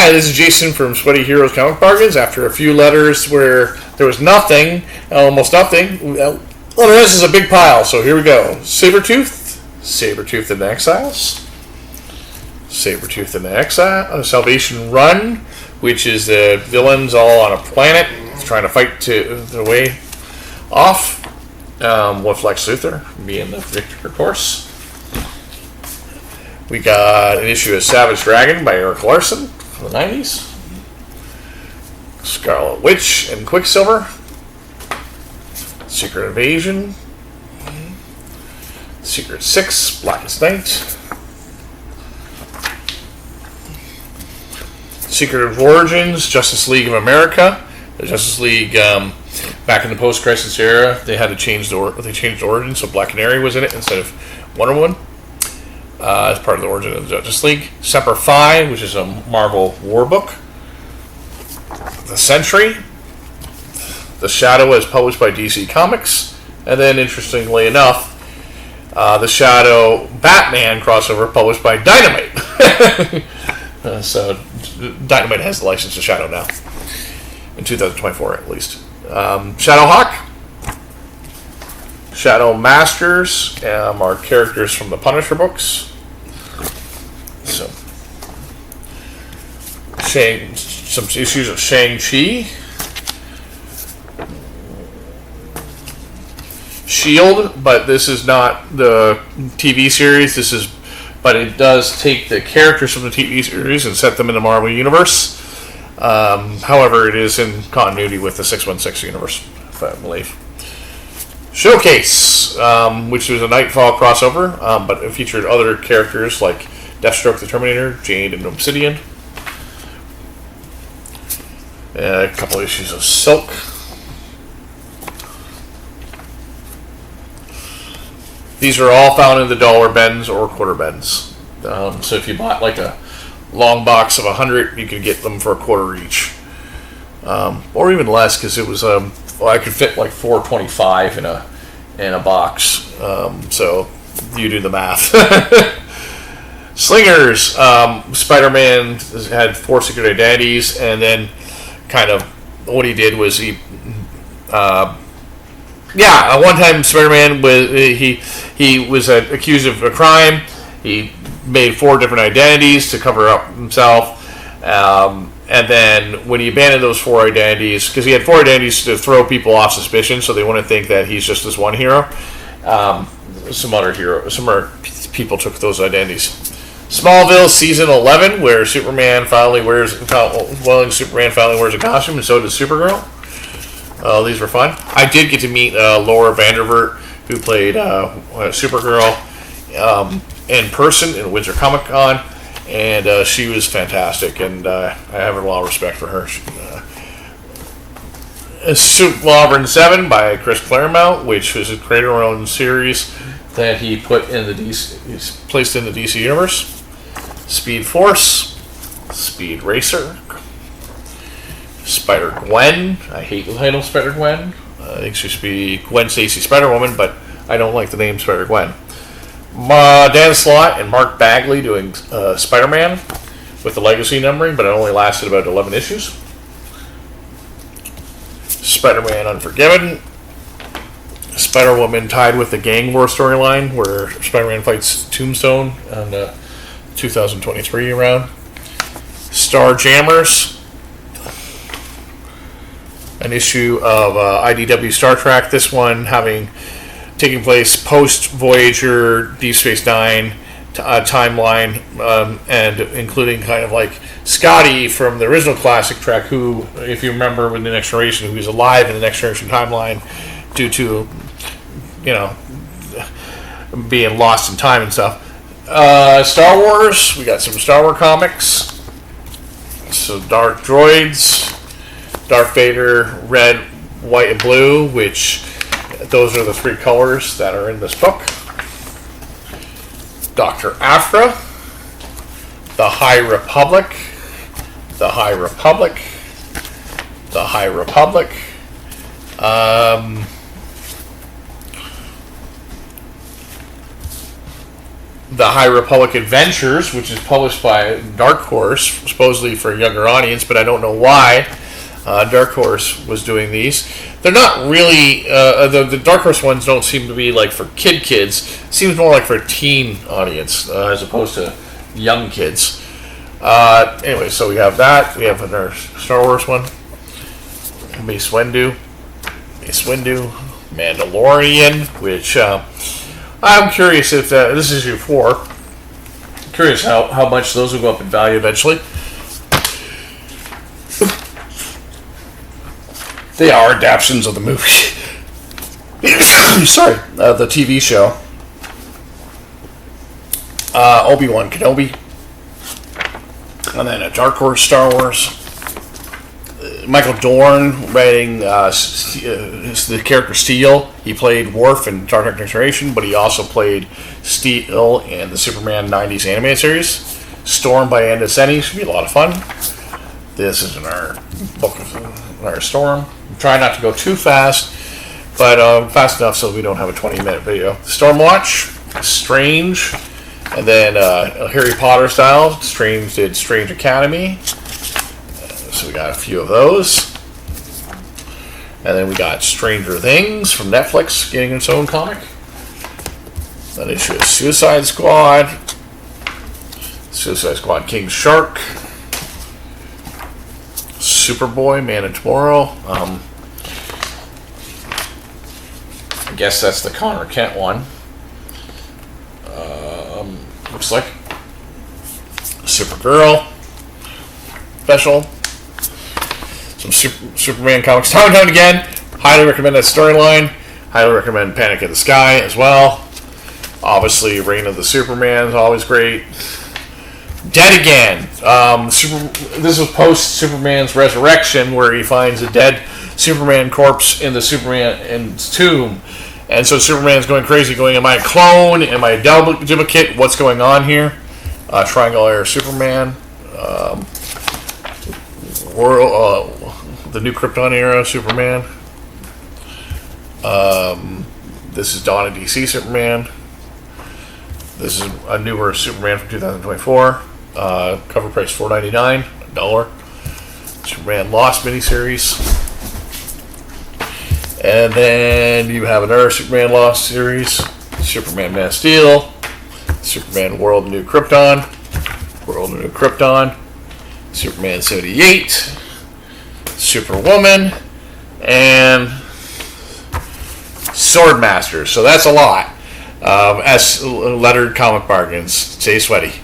Hi, this is Jason from Sweaty Heroes Comic Bargains. After a few letters where there was nothing, almost nothing, well, the rest is a big pile, so here we go. Sabretooth, Sabretooth in Exiles, Sabretooth in Exile, Salvation Run, which is the villains all on a planet trying to fight their way off, with Lex Luthor being the victor, of course. We got an issue of Savage Dragon by Eric Larson from the 90s. Scarlet Witch and Quicksilver. Secret Invasion. Secret 6, Blackest Night. Secret of Origins, Justice League of America. The Justice League, back in the post-crisis era, they had to change they changed the origin, so Black Canary was in it instead of Wonder Woman. As part of the origin of the Justice League. Semper Fi, which is a Marvel war book. The Sentry. The Shadow, as published by DC Comics. And then, interestingly enough, the Shadow Batman crossover published by Dynamite. So, Dynamite has the license to Shadow now. In 2024, at least. Shadowhawk. Shadow Masters are characters from the Punisher books. So, some issues of Shang-Chi. Shield, but this is not the TV series. But it does take the characters from the TV series and set them in the Marvel Universe. However, it is in continuity with the 616 universe, I believe. Showcase, which was a Nightfall crossover, but it featured other characters like Deathstroke the Terminator, Jade, and Obsidian. A couple issues of Silk. These are all found in the dollar bins or quarter bins. So if you bought like a long box of 100, you could get them for a quarter each. Or even less, because it was I could fit like 425 in a box. So you do the math. Slingers. Spider-Man had 4 secret identities, and then kind of what he did was one time Spider-Man was he was accused of a crime. He made 4 different identities to cover up himself. And then when he abandoned those 4 identities, because he had 4 identities to throw people off suspicion, so they wouldn't think that he's just this one hero. Some other people took those identities. Smallville season 11, where Superman finally wears a costume, and so does Supergirl. These were fun. I did get to meet Laura Vandervoort, who played Supergirl, in person in Windsor Comic Con. And she was fantastic, and I have a lot of respect for her. Law 7 by Chris Claremont, which was a creator-owned series that he put in he's placed in the DC universe. Speed Force, Speed Racer, Spider-Gwen. I hate the title Spider-Gwen. I think she should be Gwen Stacy Spider-Woman, but I don't like the name Spider-Gwen. Dan Slott and Mark Bagley doing Spider-Man with the legacy numbering, but it only lasted about 11 issues. Spider-Man Unforgiven. Spider-Woman tied with the Gang War storyline, where Spider-Man fights Tombstone on the 2023 round. Star Jammers. An issue of IDW Star Trek. This one taking place post Voyager Deep Space Nine timeline, and including kind of like Scotty from the original classic Trek, who, if you remember, with the Next Generation, who's alive in the Next Generation timeline due to, being lost in time and stuff. Star Wars, we got some Star Wars comics. So Dark Droids, Darth Vader, red, white, and blue, which those are the 3 colors that are in this book. Dr. Aphra, The High Republic, The High Republic, The High Republic. the High Republic Adventures, which is published by Dark Horse, supposedly for a younger audience, but I don't know why Dark Horse was doing these. They're not really, the Dark Horse ones don't seem to be like for kids. Seems more like for a teen audience as opposed to young kids. Anyway, so we have that. We have another Star Wars one. Mace Windu, Mandalorian, which I'm curious if this is issue 4. Curious how much those will go up in value eventually. They are adaptations of the movie. Sorry, the TV show. Obi-Wan Kenobi. And then a Dark Horse Star Wars. Michael Dorn writing the character Steel. He played Worf in Star Trek Next Generation, but he also played Steel in the Superman 90s animated series. Storm by Andy Seni. Should be a lot of fun. This is in our book of our Storm. Try not to go too fast, but fast enough so we don't have a 20-minute video. Stormwatch, Strange, and then Harry Potter style. Strange did Strange Academy. So we got a few of those. And then we got Stranger Things from Netflix getting its own comic. That issue is Suicide Squad. Suicide Squad King Shark. Superboy, Man of Tomorrow. I guess that's the Connor Kent one. Looks like Supergirl special. Some Superman comics. Time and time again. Highly recommend that storyline. Highly recommend Panic at the Sky as well. Obviously, Reign of the Superman is always great. Dead Again. This was post Superman's resurrection, where he finds a dead Superman corpse in the Superman's tomb, and so Superman's going crazy, going, "Am I a clone? Am I a duplicate? What's going on here?" Triangle Era Superman. The New Krypton Era Superman. This is Dawn of DC Superman. This is a newer Superman from 2024. Cover price $4.99, $1. Superman Lost miniseries. And then you have another Superman Lost series. Superman Man of Steel. Superman World of New Krypton. Superman 78. Superwoman. And Swordmaster. So that's a lot. As lettered comic bargains. Stay sweaty.